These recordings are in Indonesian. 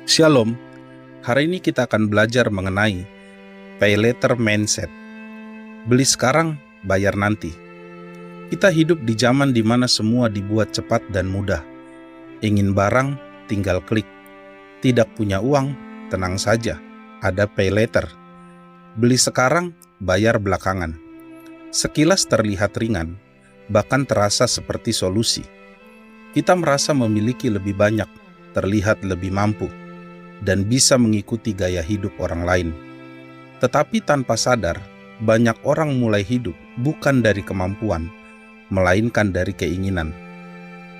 Shalom, hari ini kita akan belajar mengenai pay later mindset. Beli sekarang, bayar nanti. Kita hidup di zaman di mana semua dibuat cepat dan mudah. Ingin barang, tinggal klik. Tidak punya uang, tenang saja, ada pay later. Beli sekarang, bayar belakangan. Sekilas terlihat ringan, bahkan terasa seperti solusi. Kita merasa memiliki lebih banyak, terlihat lebih mampu, dan bisa mengikuti gaya hidup orang lain. Tetapi tanpa sadar, banyak orang mulai hidup bukan dari kemampuan, melainkan dari keinginan.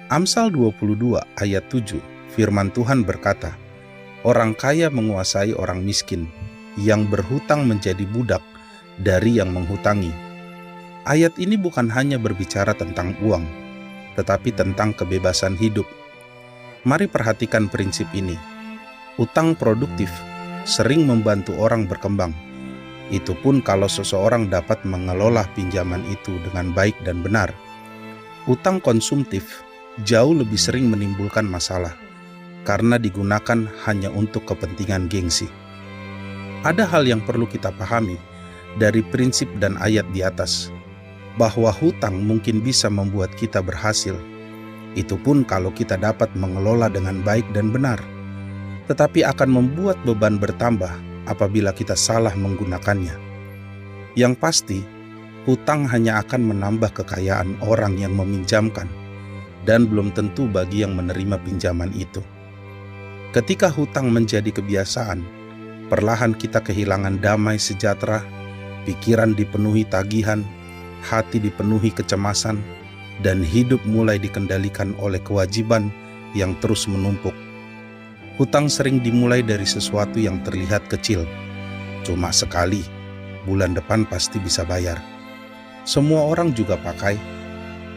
Amsal 22 ayat 7, firman Tuhan berkata, "Orang kaya menguasai orang miskin, yang berhutang menjadi budak dari yang menghutangi." Ayat ini bukan hanya berbicara tentang uang, tetapi tentang kebebasan hidup. Mari perhatikan prinsip ini. Utang produktif sering membantu orang berkembang. Itu pun kalau seseorang dapat mengelola pinjaman itu dengan baik dan benar. Utang konsumtif jauh lebih sering menimbulkan masalah karena digunakan hanya untuk kepentingan gengsi. Ada hal yang perlu kita pahami dari prinsip dan ayat di atas, bahwa hutang mungkin bisa membuat kita berhasil. Itu pun kalau kita dapat mengelola dengan baik dan benar, tetapi akan membuat beban bertambah apabila kita salah menggunakannya. Yang pasti, hutang hanya akan menambah kekayaan orang yang meminjamkan, dan belum tentu bagi yang menerima pinjaman itu. Ketika hutang menjadi kebiasaan, perlahan kita kehilangan damai sejahtera, pikiran dipenuhi tagihan, hati dipenuhi kecemasan, dan hidup mulai dikendalikan oleh kewajiban yang terus menumpuk. Hutang sering dimulai dari sesuatu yang terlihat kecil. Cuma sekali, bulan depan pasti bisa bayar. Semua orang juga pakai,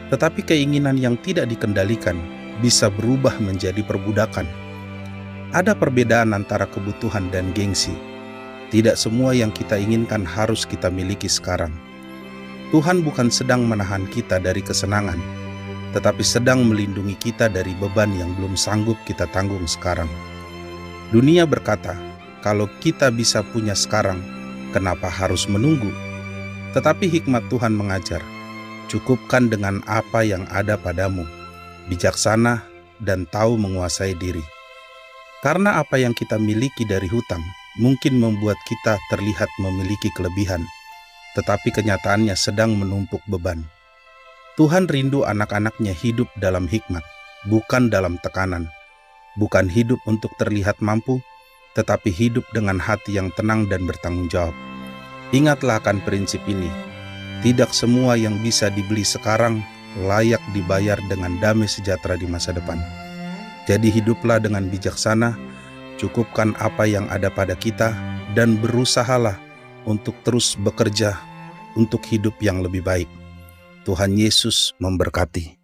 tetapi keinginan yang tidak dikendalikan bisa berubah menjadi perbudakan. Ada perbedaan antara kebutuhan dan gengsi. Tidak semua yang kita inginkan harus kita miliki sekarang. Tuhan bukan sedang menahan kita dari kesenangan, tetapi sedang melindungi kita dari beban yang belum sanggup kita tanggung sekarang. Dunia berkata, kalau kita bisa punya sekarang, kenapa harus menunggu? Tetapi hikmat Tuhan mengajar, cukupkan dengan apa yang ada padamu, bijaksana dan tahu menguasai diri. Karena apa yang kita miliki dari hutang mungkin membuat kita terlihat memiliki kelebihan, tetapi kenyataannya sedang menumpuk beban. Tuhan rindu anak-anaknya hidup dalam hikmat, bukan dalam tekanan. Bukan hidup untuk terlihat mampu, tetapi hidup dengan hati yang tenang dan bertanggung jawab. Ingatlah akan prinsip ini. Tidak semua yang bisa dibeli sekarang layak dibayar dengan damai sejahtera di masa depan. Jadi hiduplah dengan bijaksana, cukupkan apa yang ada pada kita, dan berusahalah untuk terus bekerja untuk hidup yang lebih baik. Tuhan Yesus memberkati.